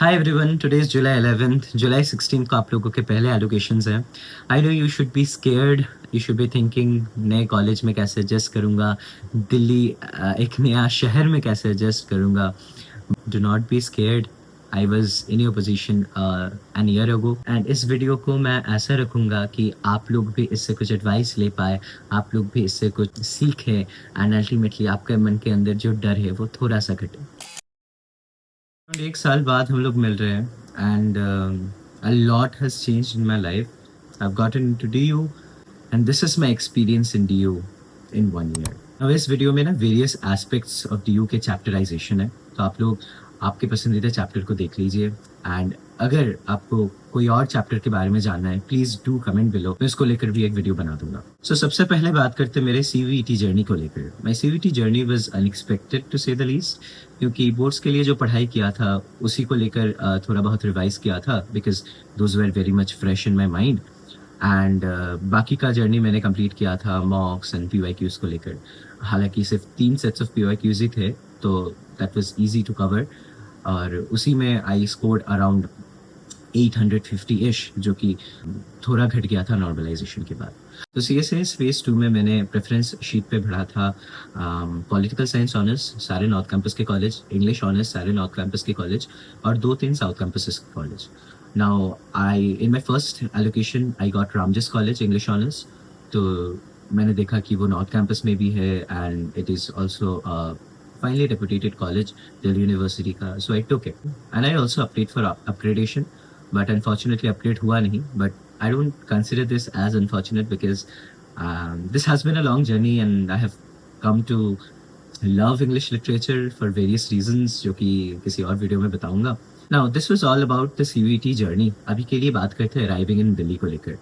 Hi everyone, today is July 11th. July 16th को आप लोगों के पहले एलोकेशंस हैं. I know you should be scared. You should be thinking नए कॉलेज में कैसे एडजस्ट करूँगा, दिल्ली एक नया शहर में कैसे एडजस्ट करूँगा. Do not be scared. I was in your position an year ago. And इस वीडियो को मैं ऐसा रखूँगा कि आप लोग भी इससे कुछ एडवाइस ले पाए, आप लोग भी इससे कुछ सीखें एंड अल्टीमेटली आपके मन के अंदर जो डर है वो थोड़ा सा घटे. एक साल बाद हम लोग मिल रहे हैं and a lot has changed in my life. I've gotten into DU and this is my experience in DU in 1 year. Now इस वीडियो में ना various aspects of DU के chapterization है, तो आप लोग आपके पसंदीदा चैप्टर को देख लीजिए एंड अगर आपको कोई और चैप्टर के बारे में जानना है प्लीज डू कमेंट बिलो, मैं इसको लेकर भी एक वीडियो बना दूंगा. सो सबसे पहले बात करते हैं मेरे CVT जर्नी को लेकर. My CVT journey was unexpected to say the least, क्योंकि बोर्ड्स के लिए जो पढ़ाई किया था उसी को लेकर थोड़ा बहुत रिवाइज किया था because those were very much fresh in my mind and बाकी का जर्नी मैंने कंप्लीट किया था मॉक्स एंड PYQs को लेकर. हालांकि सिर्फ 3 सेट्स ऑफ PYQs ही थे तो that was easy to cover और उसी में आई स्कोर्ड अराउंड 850-ish, जो कि थोड़ा घट गया था नॉर्मलाइजेशन के बाद. तो CSAS फेज 2 में मैंने प्रेफरेंस शीट पे भरा था पॉलिटिकल साइंस ऑनर्स सारे नॉर्थ कैंपस के कॉलेज, इंग्लिश ऑनर्स सारे नॉर्थ कैंपस के कॉलेज और 2-3 साउथ कैंपस के college. Now I in my first allocation I got Ramjas college English honours. तो मैंने देखा कि वो नॉर्थ कैंपस में भी है and it is also finally reputed college, Delhi University का. So I took it and I also applied for upgradation, but unfortunately upgrade हुआ नहीं. But I don't consider this as unfortunate because this has been a long journey and I have come to love English literature for various reasons जो कि किसी और video में बताऊंगा. Now this was all about the CVT journey. अभी के लिए बात करते हैं arriving in Delhi को लेकर.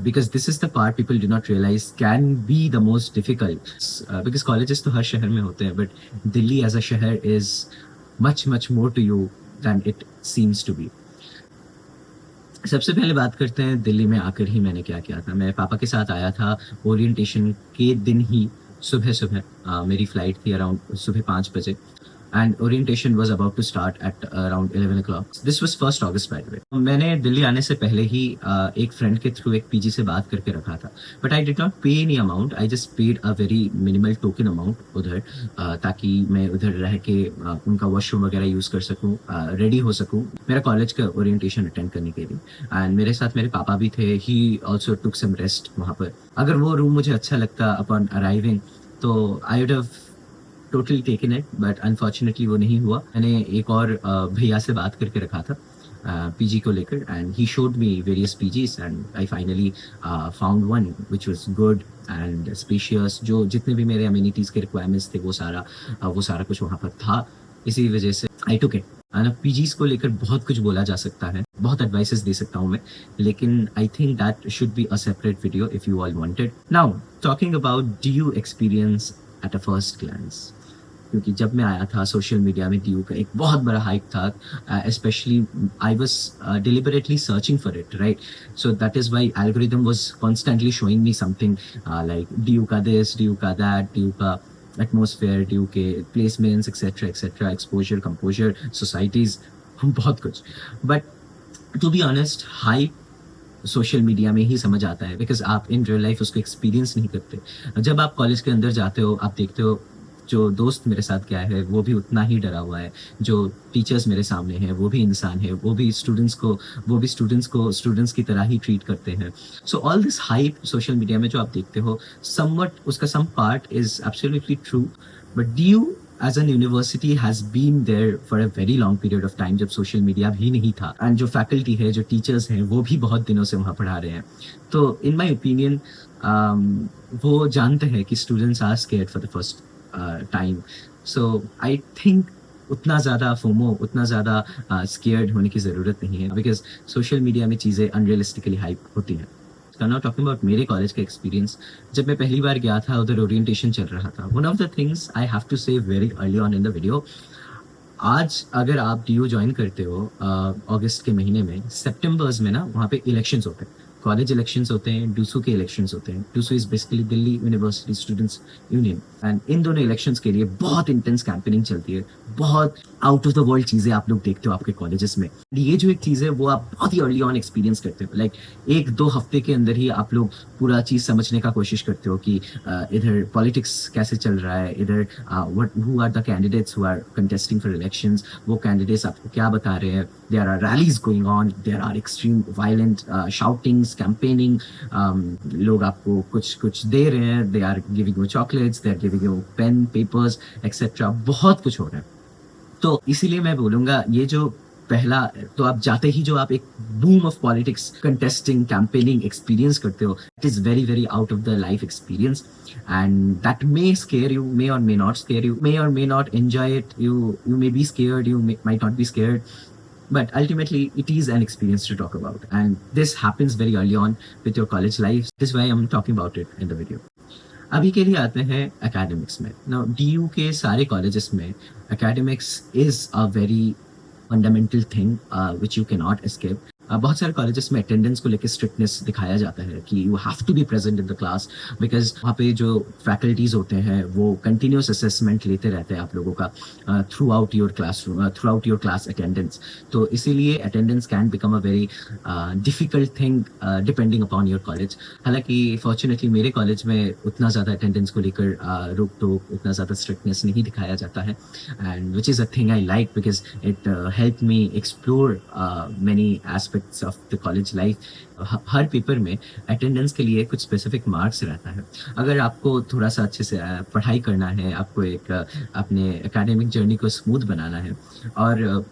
Because this is the part people do not realize can be the most difficult. Because colleges तो हर शहर में होते हैं, but Delhi as a शहर is much more to you than it seems to be. सबसे पहले बात करते हैं दिल्ली में आकर ही मैंने क्या किया था. मैं पापा के साथ आया था ओरिएंटेशन के दिन ही. सुबह मेरी फ्लाइट थी अराउंड सुबह 5 बजे and orientation was about to start at around 11 o'clock. This was 1st August by the way. मैंने दिल्ली आने से पहले ही एक फ्रेंड के थ्रू एक PG से बात करके रखा था, but I did not pay any amount. I just paid a very minimal token amount उधर ताकि मैं उधर रह के उनका वॉशरूम वगैरह यूज़ कर सकूँ, रेडी हो सकूँ मेरा कॉलेज का ओरिएंटेशन अटेंड करने के लिए. एंड मेरे साथ मेरे पापा भी थे. He also took some rest वहाँ पर. अगर वो रूम मुझे अच्छा लगता अपॉन अराइविंग तो I would have totally taken it, but unfortunately वो नहीं हुआ. मैंने एक और भैया से बात करके रखा था PG को लेकर and he showed me various PGs and I finally found one which was good and spacious. जो जितने भी मेरे अम्यूनिटीज़ के रिक्वायरमेंट्स थे वो सारा कुछ वहाँ पर था. इसी वजह से आई टुक इट. PGs को लेकर बहुत कुछ बोला जा सकता है, बहुत एडवाइसेस दे सकता हूँ मैं, लेकिन I think that should be a separate video if you all wanted. Now talking about DU experience at a first glance. क्योंकि जब मैं आया था सोशल मीडिया में DU का एक बहुत बड़ा हाइप था. Specially I was deliberately searching for it, right. So that is why algorithm was constantly showing me something like DU का दिस, DU का दैट, DU का एटमोसफेयर, DU के placements etcetera exposure, composer, societies, बहुत कुछ. But to be honest hype social media में ही समझ आता है बिकॉज आप इन रियल लाइफ उसको एक्सपीरियंस नहीं करते. जब आप कॉलेज के अंदर जाते हो आप देखते हो जो दोस्त मेरे साथ गया है वो भी उतना ही डरा हुआ है. जो टीचर्स मेरे सामने हैं वो भी इंसान है, वो भी स्टूडेंट्स की तरह ही ट्रीट करते हैं. So all this hype social media में जो आप देखते हो समवट उसका some part is absolutely true, but DU as an university has been there for a very long period of time जब सोशल मीडिया भी नहीं था. एंड जो फैकल्टी है, जो टीचर्स हैं, वो भी बहुत दिनों से वहाँ पढ़ा रहे हैं. तो इन माई ओपिनियन वो जानते हैं कि students are scared for the first time. So I think उतना ज़्यादा फोमो, उतना ज़्यादा स्केयर्ड होने की ज़रूरत नहीं है बिकॉज सोशल मीडिया में चीज़ें अनरियलिस्टिकली हाइप होती हैं. नाउ टॉकिंग अबाउट मेरे कॉलेज का एक्सपीरियंस. जब मैं पहली बार गया था उधर ओरिएंटेशन चल रहा था. One of the things I have to say very early on in the video, आज अगर आप DU ज्वाइन करते हो अगस्त के महीने में, सितंबर्स में ना वहाँ पे इलेक्शंस होते हैं. कॉलेज इलेक्शंस होते हैं, डूसू के इलेक्शंस होते हैं। DUSU is basically Delhi university students union, and इन दोनों इलेक्शंस के लिए बहुत इंटेंस कैंपेनिंग चलती है। बहुत आउट ऑफ द वर्ल्ड चीज़ें आप लोग देखते हो आपके कॉलेजेस में। ये जो एक चीज़ है वो आप बहुत ही अर्ली ऑन एक्सपीरियंस करते हो। लाइक 1-2 हफ्ते के अंदर ही आप लोग पूरा चीज़ समझने का कोशिश करते हो कि इधर पॉलिटिक्स कैसे चल रहा है, इधर what who are the candidates who are contesting for elections, वो कैंडिडेट्स आपको क्या बता रहे हैं। There are rallies going on, there are extreme violent shoutings, campaigning, लोग आपको कुछ कुछ दे रहे हैं, they are giving you chocolates, they are giving you pen papers etcetera, बहुत कुछ हो रहा है। तो इसीलिए मैं बोलूँगा ये जो पहला, तो आप जाते ही जो आप एक boom of politics, contesting, campaigning experience करते हो, it is very very out of the life experience, and that may scare you, may और may not scare you, may or may not enjoy it, you may be scared, might not be scared, but ultimately it is an experience to talk about, and this happens very early on with your college life. This is why I'm talking about it in the video. अभी के लिए आते हैं academics में। Now DU के सारे colleges में academics is a very fundamental thing which you can not escape. बहुत सारे कॉलेजेस में अटेंडेंस को लेकर स्ट्रिक्टनेस दिखाया जाता है कि you have to be present in the class, because वहाँ पे जो फैकल्टीज होते हैं वो कंटिन्यूस असेसमेंट लेते रहते हैं आप लोगों का through out your classroom, through out your class attendance. तो इसीलिए attendance can become a very difficult thing depending upon your college. हालांकि फॉर्चुनेटली मेरे कॉलेज में उतना ज़्यादा अटेंडेंस को लेकर रोक टोक, उतना ज़्यादा स्ट्रिक्टनेस नहीं दिखाया जाता है, and which is a thing I like, because it help me explore many aspect of the college life. Her paper में अटेंडेंस के लिए कुछ स्पेसिफिक मार्क्स रहता है। अगर आपको थोड़ा सा अच्छे से पढ़ाई करना है, आपको एक अपने एकेडमिक जर्नी को स्मूथ बनाना है और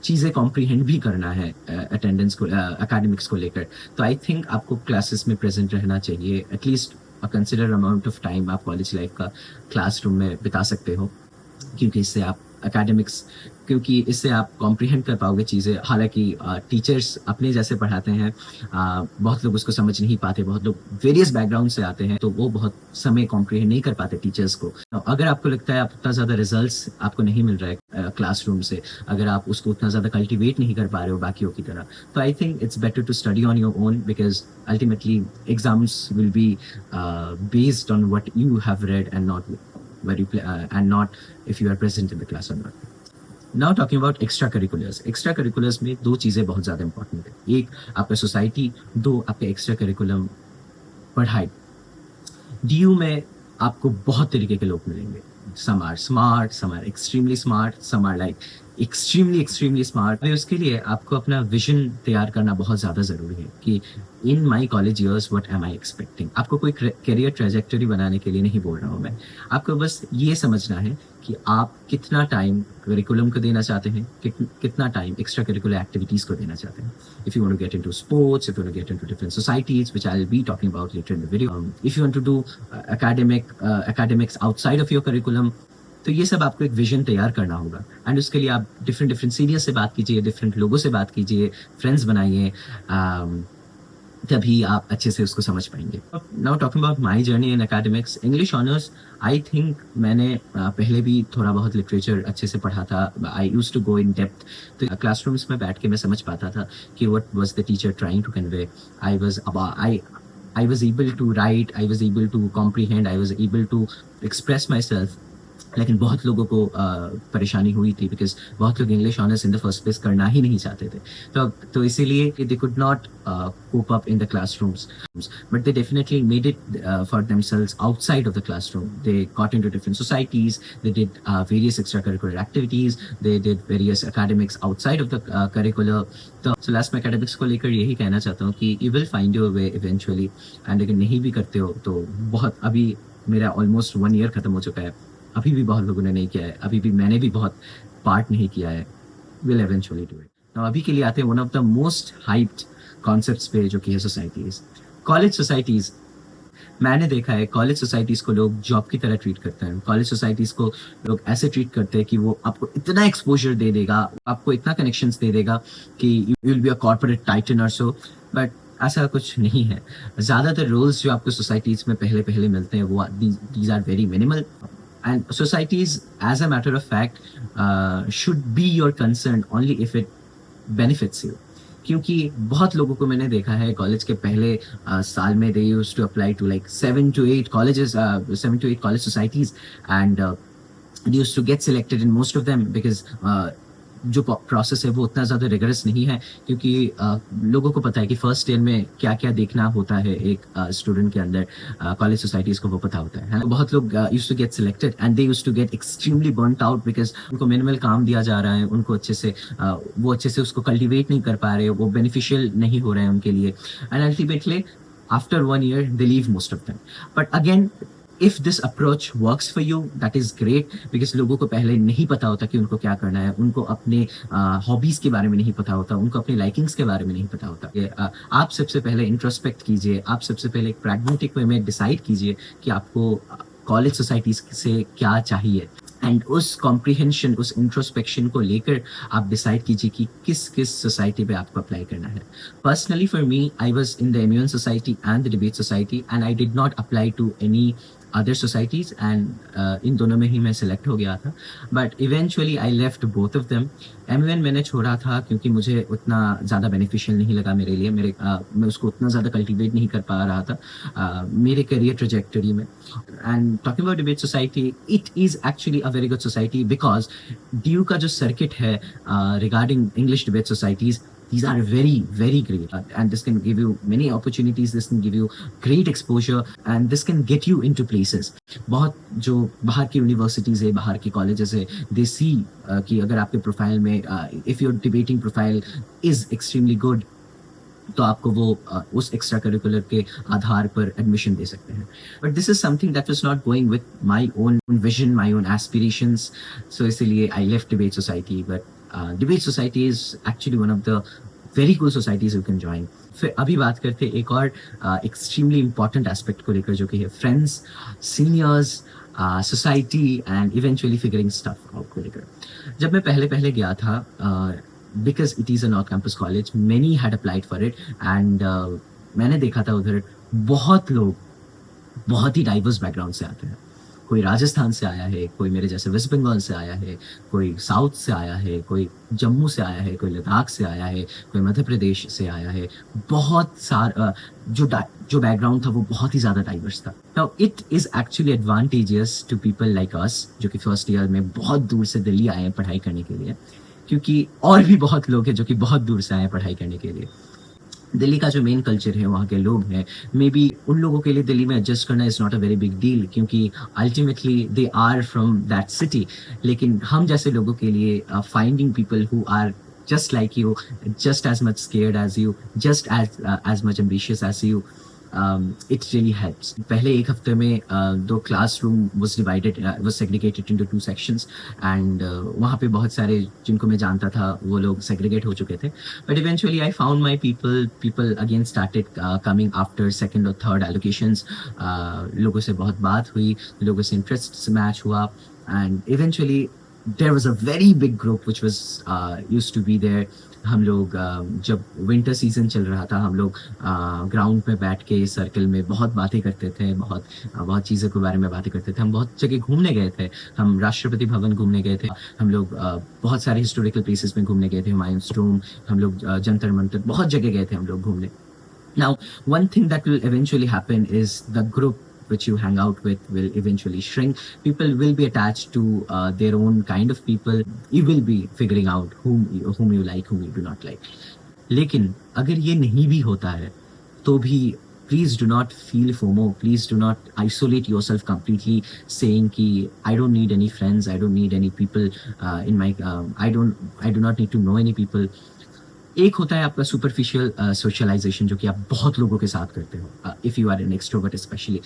चीज़ें कॉम्प्रीहेंड भी करना है अटेंडेंस को, एकेडमिक्स को लेकर, तो आई थिंक आपको क्लासेस में प्रेजेंट रहना चाहिए। At least a consider amount of time आप कॉलेज लाइफ का क्लासरूम में बिता सकते हो, क्योंकि इससे आप एकेडमिक्स, क्योंकि इससे आप कॉम्प्रीहेंड कर पाओगे चीज़ें। हालांकि टीचर्स अपने जैसे पढ़ाते हैं, बहुत लोग उसको समझ नहीं पाते, बहुत लोग वेरियस बैकग्राउंड से आते हैं, तो वो बहुत समय कॉम्प्रीहेंड नहीं कर पाते टीचर्स को। अगर आपको लगता है आप उतना ज़्यादा रिजल्ट्स आपको नहीं मिल रहा है क्लासरूम से, अगर आप उसको उतना ज़्यादा कल्टिवेट नहीं कर पा रहे हो बाकियों की तरह, तो I think it's better to study on your own, because ultimately exams will be based on what you have read and not where you play and not if you are present in the class or not. Now talking about extra curriculars. Extra curriculars में दो चीज़ें बहुत ज़्यादा important है। एक आपका society, दो आपका एक्स्ट्रा करिकुलम पढ़ाई। डीयू में आपको बहुत तरीके के लोग मिलेंगे। Some are smart, some are extremely smart, some are like extremely smart. उसके लिए आपको अपना विजन तैयार करना बहुत ज़्यादा ज़रूरी है कि in my college years what am I expecting. आपको कोई करियर ट्रेजेक्टरी बनाने के लिए नहीं बोल रहा हूँ मैं, आपको बस ये समझना है कि आप कितना टाइम करिकुलम को देना चाहते हैं, कितना टाइम एक्स्ट्रा करिकुलर एक्टिविटीज़ को देना चाहते हैं। If you want to get into sports, if you want to get into different societies which I will be talking about later in the video, if you want to do academics outside of your curriculum, तो ये सब आपको एक vision तैयार करना होगा। And उसके लिए आप डिफरेंट सीनियर से बात कीजिए, डिफरेंट लोगों से बात कीजिए, फ्रेंड्स बनाइए, तभी आप अच्छे से उसको समझ पाएंगे। Now talking about my journey in academics, English honours, I think मैंने पहले भी थोड़ा बहुत लिटरेचर अच्छे से पढ़ा था। I used to go in depth, तो क्लासरूम्स में बैठ के मैं समझ पाता था कि what was the teacher trying to convey. I was able to write, I was able to comprehend, I was able to express myself। लेकिन बहुत लोगों को परेशानी हुई थी, बिकॉज बहुत लोग English honours in the first place करना ही नहीं चाहते थे। तो इसीलिए they could not cope up in the classrooms, but they definitely made it for themselves outside of the classroom. They got into different societies, they did various extra curricular activities, they did various academics outside of the curricular. तो last में academics को लेकर यही कहना चाहता हूँ कि you will find your way eventually, and अगर नहीं भी करते हो तो बहुत, अभी मेरा ऑलमोस्ट 1 ईयर खत्म हो चुका है, अभी भी बहुत लोगों ने नहीं किया है, अभी भी मैंने भी बहुत पार्ट नहीं किया है। Will eventually do it. तो अभी के लिए आते हैं one of the most hyped concepts पे, जो कि है सोसाइटीज। कॉलेज सोसाइटीज, मैंने देखा है कॉलेज सोसाइटीज को लोग जॉब की तरह ट्रीट करते हैं। कॉलेज सोसाइटीज को लोग ऐसे ट्रीट करते हैं कि वो आपको इतना एक्सपोजर दे देगा, आपको इतना कनेक्शंस दे देगा कि you will be a corporate Titan और सो, बट ऐसा कुछ नहीं है। ज़्यादातर रोल्स जो आपको सोसाइटीज में पहले मिलते हैं वो these are very minimal, and societies, as a matter of fact, should be your concern only if it benefits you। क्योंकि बहुत लोगों को मैंने देखा है कॉलेज के पहले साल में they used to apply to like 7 to 8 college societies, and they used to get selected in most of them because जो प्रोसेस है वो उतना ज़्यादा रिगरस नहीं है, क्योंकि लोगों को पता है कि फर्स्ट ईयर में क्या क्या देखना होता है एक स्टूडेंट के अंदर, कॉलेज सोसाइटीज़ को वो पता होता है ना? बहुत लोग used to get selected and they used to get extremely burnt out because उनको मिनिमल काम दिया जा रहा है, उनको अच्छे से वो अच्छे से उसको कल्टिवेट नहीं कर पा रहे, वो बेनिफिशियल नहीं हो रहा है उनके लिए, and ultimately after 1 year they leave most of them. But again, if this approach works for you, that is great, because लोगों को पहले नहीं पता होता कि उनको क्या करना है, उनको अपने हॉबीज़ के बारे में नहीं पता होता, उनको अपने लाइकिंग्स के बारे में नहीं पता होता। आप सबसे पहले इंट्रोस्पेक्ट कीजिए, आप सबसे पहले एक प्रैग्मेटिक वे में डिसाइड कीजिए कि आपको कॉलेज सोसाइटीज़ से क्या चाहिए, एंड उस कॉम्प्रिहेंशन, उस इंट्रोस्पेक्शन को लेकर आप डिसाइड कीजिए कि किस किस सोसाइटी पे आपको अप्लाई करना है। Personally for me, I was in the MUN society and the debate society, and I did not apply to any other societies, and इन दोनों में ही मैं सिलेक्ट हो गया था, but eventually I left both of them. MUN मैंने छोड़ा था क्योंकि मुझे उतना ज़्यादा बेनिफिशियल नहीं लगा मेरे लिए, मैं उसको उतना ज़्यादा कल्टिवेट नहीं कर पा रहा था मेरे करियर ट्रेजेक्टरी में। And talking about debate society, it is actually a very good society because due का जो सर्किट है regarding English debate societies, these are very very great, and this can give you many opportunities, this can give you great exposure, and this can get you into places। बहुत जो बाहर की universities है, बाहर की colleges है, दे सी कि अगर आपके प्रोफाइल में if your debating profile is extremely good, तो आपको वो उस एक्स्ट्रा करिकुलर के आधार पर एडमिशन दे सकते हैं। But this is something that was not going with my own vision, my own aspirations, so इसीलिए I left debate society. But debate society is actually one of the very cool societies you can join. फिर अभी बात करते हैं एक और extremely important aspect को लेकर, जो कि है friends, seniors, society and eventually figuring stuff out को लेकर। जब मैं पहले पहले गया था, because it is a North Campus college, many had applied for it, and मैंने देखा था उधर बहुत लोग बहुत ही डाइवर्स बैकग्राउंड से आते हैं। कोई राजस्थान से आया है, कोई मेरे जैसे वेस्ट बंगाल से आया है, कोई साउथ से आया है, कोई जम्मू से आया है, कोई लद्दाख से आया है, कोई मध्य प्रदेश से आया है। बहुत सारा जो बैकग्राउंड था वो बहुत ही ज़्यादा डाइवर्स था। Now it is actually advantageous to people like us, जो कि फर्स्ट ईयर में बहुत दूर से दिल्ली आए हैं पढ़ाई करने के लिए, क्योंकि और भी बहुत लोग हैं जो कि बहुत दूर से आए हैं पढ़ाई करने के लिए। दिल्ली का जो मेन कल्चर है, वहाँ के लोग हैं, मे बी उन लोगों के लिए दिल्ली में एडजस्ट करना is not a very big deal, क्योंकि ultimately they are from that city. लेकिन हम जैसे लोगों के लिए finding people who are just like you, just as much scared as you, just as much ambitious as you, it really helps। पहले एक हफ्ते में दो classroom was segregated into 2 sections, and वहाँ पे बहुत सारे जिनको मैं जानता था वो लोग segregate हो चुके थे। But eventually I found my people again started coming after second or third allocations। लोगों से बहुत बात हुई, लोगों से interest match हुआ, and eventually there was a very big group which was used to be there। हम लोग जब विंटर सीजन चल रहा था, हम लोग ग्राउंड में बैठ के सर्कल में बहुत बातें करते थे, बहुत चीज़ों के बारे में बातें करते थे। हम बहुत जगह घूमने गए थे, हम राष्ट्रपति भवन घूमने गए थे, हम लोग बहुत सारे हिस्टोरिकल प्लेसेस में घूमने गए थे, हुमायूंस टॉम्ब, हम लोग जंतर मंतर, बहुत जगह गए थे हम लोग घूमने। Now, one thing that will eventually happen is the group which you hang out with will eventually shrink. People will be attached to their own kind of people. You will be figuring out whom you like, whom you do not like. लेकिन अगर ये नहीं भी होता है तो भी please do not feel FOMO. Please do not isolate yourself completely, saying कि I don't need any friends, I don't need any people in my I do not need to know any people. एक होता है आपका superficial socialisation, जो कि आप बहुत लोगों के साथ करते हो। If you are an extrovert specially,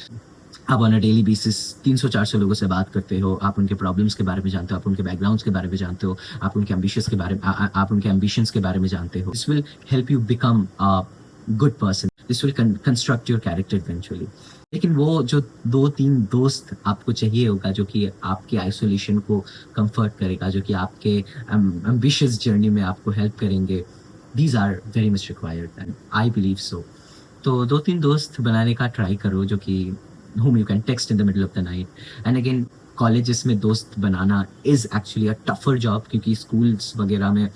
आप ऑन अ डेली बेसिस 300-400 लोगों से बात करते हो, आप उनके प्रॉब्लम्स के बारे में जानते हो, आप उनके बैकग्राउंड्स के बारे में जानते हो, आप उनके एम्बिशंस के बारे में जानते हो। This will help you become a good person, this will construct your character eventually. लेकिन वो जो 2-3 दोस्त आपको चाहिए होगा, जो कि आपके आइसोलेशन को कंफर्ट करेगा, जो कि आपके एम्बिशियस जर्नी में आपको हेल्प करेंगे, these are very much required, and I believe so। तो 2-3 दोस्त बनाने का ट्राई करो, जो कि whom you can text in the middle of the night। and again, colleges में दोस्त बनाना is actually a tougher job, क्योंकि स्कूल्स वगैरह में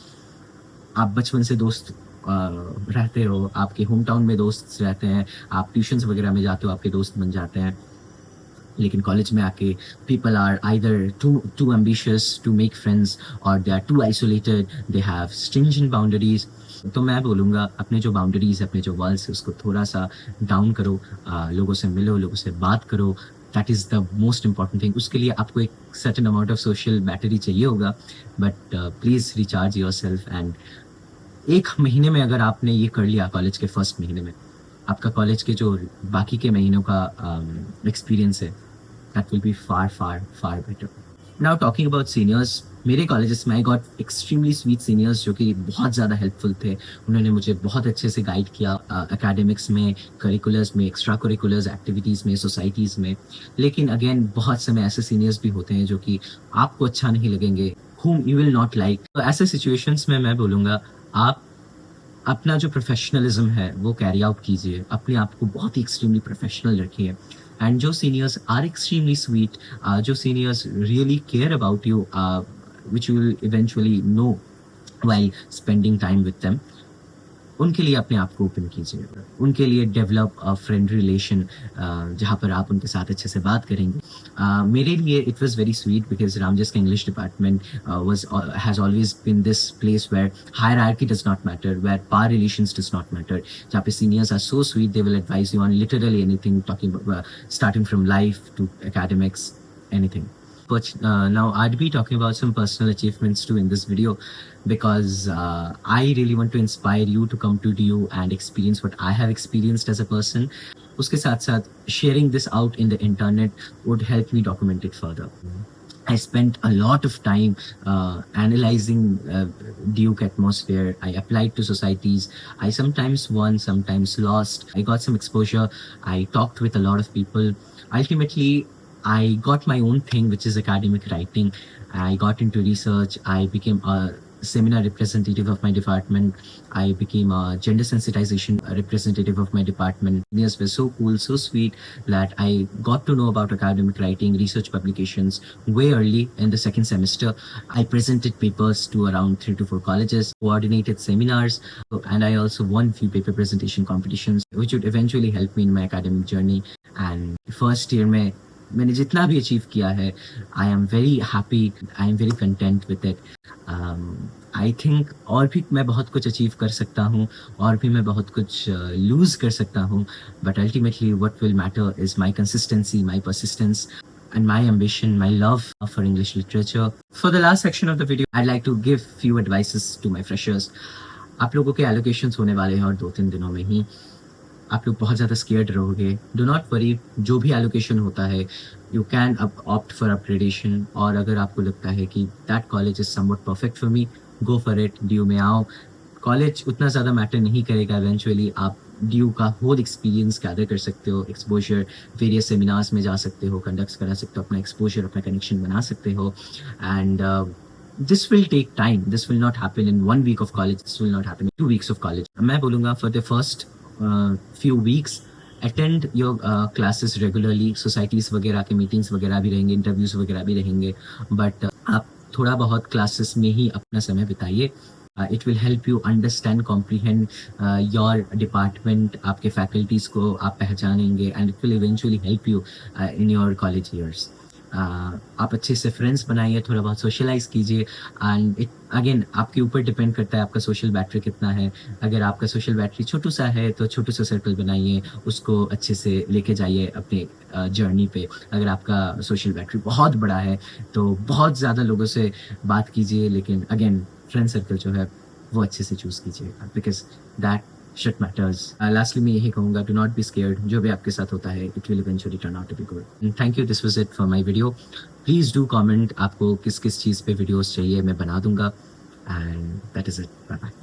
आप बचपन से दोस्त रहते हो, आपके होम टाउन में दोस्त रहते हैं, आप ट्यूशन्स वगैरह में जाते हो, आपके दोस्त बन जाते हैं। लेकिन कॉलेज में आके people are either too ambitious to make friends और they are too isolated, they have stringent boundaries. तो मैं बोलूँगा अपने जो बाउंड्रीज, अपने जो वॉल्स है उसको थोड़ा सा डाउन करो, लोगों से मिलो, लोगों से बात करो। That is the most important thing. उसके लिए आपको एक certain amount of social battery चाहिए होगा, but please recharge your self. And 1 महीने में अगर आपने ये कर लिया, कॉलेज के फर्स्ट महीने में, आपका कॉलेज के जो बाकी के महीनों का एक्सपीरियंस है, that will be far, far, far better. Now talking about seniors, मेरे कॉलेजेस में I got extremely sweet seniors जो कि बहुत ज़्यादा हेल्पफुल थे। उन्होंने मुझे बहुत अच्छे से गाइड किया एकेडमिक्स में, करिकुलर्स में, एक्स्ट्रा करिकुलर्स एक्टिविटीज़ में, सोसाइटीज़ में। लेकिन अगेन बहुत समय ऐसे सीनियर्स भी होते हैं जो कि आपको अच्छा नहीं लगेंगे, whom you will not like। तो ऐसे सिचुएशंस में मैं बोलूँगा आप अपना जो प्रोफेशनलिज्म है वो कैरी आउट कीजिए, अपने आप को बहुत ही एक्सट्रीमली प्रोफेशनल रखिए। एंड जो सीनियर्स आर एक्सट्रीमली स्वीट, जो seniors really care about you, which you will eventually know while spending time with them, उनके लिए अपने आप को ओपन कीजिए। उनके लिए डेवलप अ फ्रेंड रिलेशन, जहाँ पर आप उनके साथ अच्छे से बात करेंगे। मेरे लिए it was very sweet because Ramjas का English department was has always been this place where hierarchy does not matter, where power relations does not matter, जहाँ पे seniors are so sweet, they will advise you on literally anything, talking starting from life to academics, anything. But now I'd be talking about some personal achievements too in this video, because I really want to inspire you to come to DU and experience what I have experienced as a person. उसके साथ साथ sharing this out in the internet would help me document it further. I spent a lot of time analyzing Duke atmosphere. I applied to societies. I sometimes won, sometimes lost. I got some exposure. I talked with a lot of people. Ultimately, I got my own thing, which is academic writing. I got into research. I became a seminar representative of my department. I became a gender sensitization representative of my department. Seniors were so cool, so sweet that I got to know about academic writing, research publications way early in the second semester. I presented papers to around 3 to 4 colleges, coordinated seminars, and I also won few paper presentation competitions, which would eventually help me in my academic journey. And first year में मैंने जितना भी achieve किया है, I am very happy, I am very content with it. I think और भी मैं बहुत कुछ अचीव कर सकता हूँ, और भी मैं बहुत कुछ लूज़ कर सकता हूँ, but ultimately what will matter is my consistency, my persistence, and my ambition, my love for English literature. For the last section of the video, I'd like to give few advices to my freshers. आप लोगों के allocations होने वाले हैं और 2-3 दिनों में ही। आप लोग बहुत ज़्यादा स्केयर्ड रहोगे। डो नॉट वरी, जो भी एलोकेशन होता है you can opt for upgradation. और अगर आपको लगता है कि that college is somewhat perfect for me, go for it. Due में आओ। कॉलेज उतना ज़्यादा मैटर नहीं करेगा, इवेंचुअली आप ड्यू का होल एक्सपीरियंस गैदर कर सकते हो, एक्सपोजर, वेरियस सेमिनार्स में जा सकते हो, कंडक्ट करा सकते हो, अपना एक्सपोजर, अपना कनेक्शन बना सकते हो। And this will take time. This will not happen in 1 week of college. This will not happen in 2 weeks of college. मैं बोलूँगा for the first few weeks attend your classes regularly. societies वगैरह के meetings वगैरह भी रहेंगे, interviews वगैरह भी रहेंगे, but आप थोड़ा बहुत classes में ही अपना समय बिताइए। it will help you understand, comprehend your department, आपके faculties को आप पहचानेंगे, and it will eventually help you in your college years. आप अच्छे से फ्रेंड्स बनाइए, थोड़ा बहुत सोशलाइज कीजिए। एंड इट अगेन आपके ऊपर डिपेंड करता है आपका सोशल बैटरी कितना है। अगर आपका सोशल बैटरी छोटू सा है तो छोटू सा सर्कल बनाइए, उसको अच्छे से लेके जाइए अपने जर्नी पे। अगर आपका सोशल बैटरी बहुत बड़ा है तो बहुत ज़्यादा लोगों से बात कीजिए, लेकिन अगेन फ्रेंड सर्कल जो है वो अच्छे से चूज़ कीजिएगा, because that shit matters. Lastly मैं यही कहूँगा, do not be scared. जो भी आपके साथ होता है it will eventually turn out to be good. And thank you. This was it for my video. Please do comment आपको किस किस चीज़ पे videos चाहिए, मैं बना दूँगा. And that is it. Bye bye.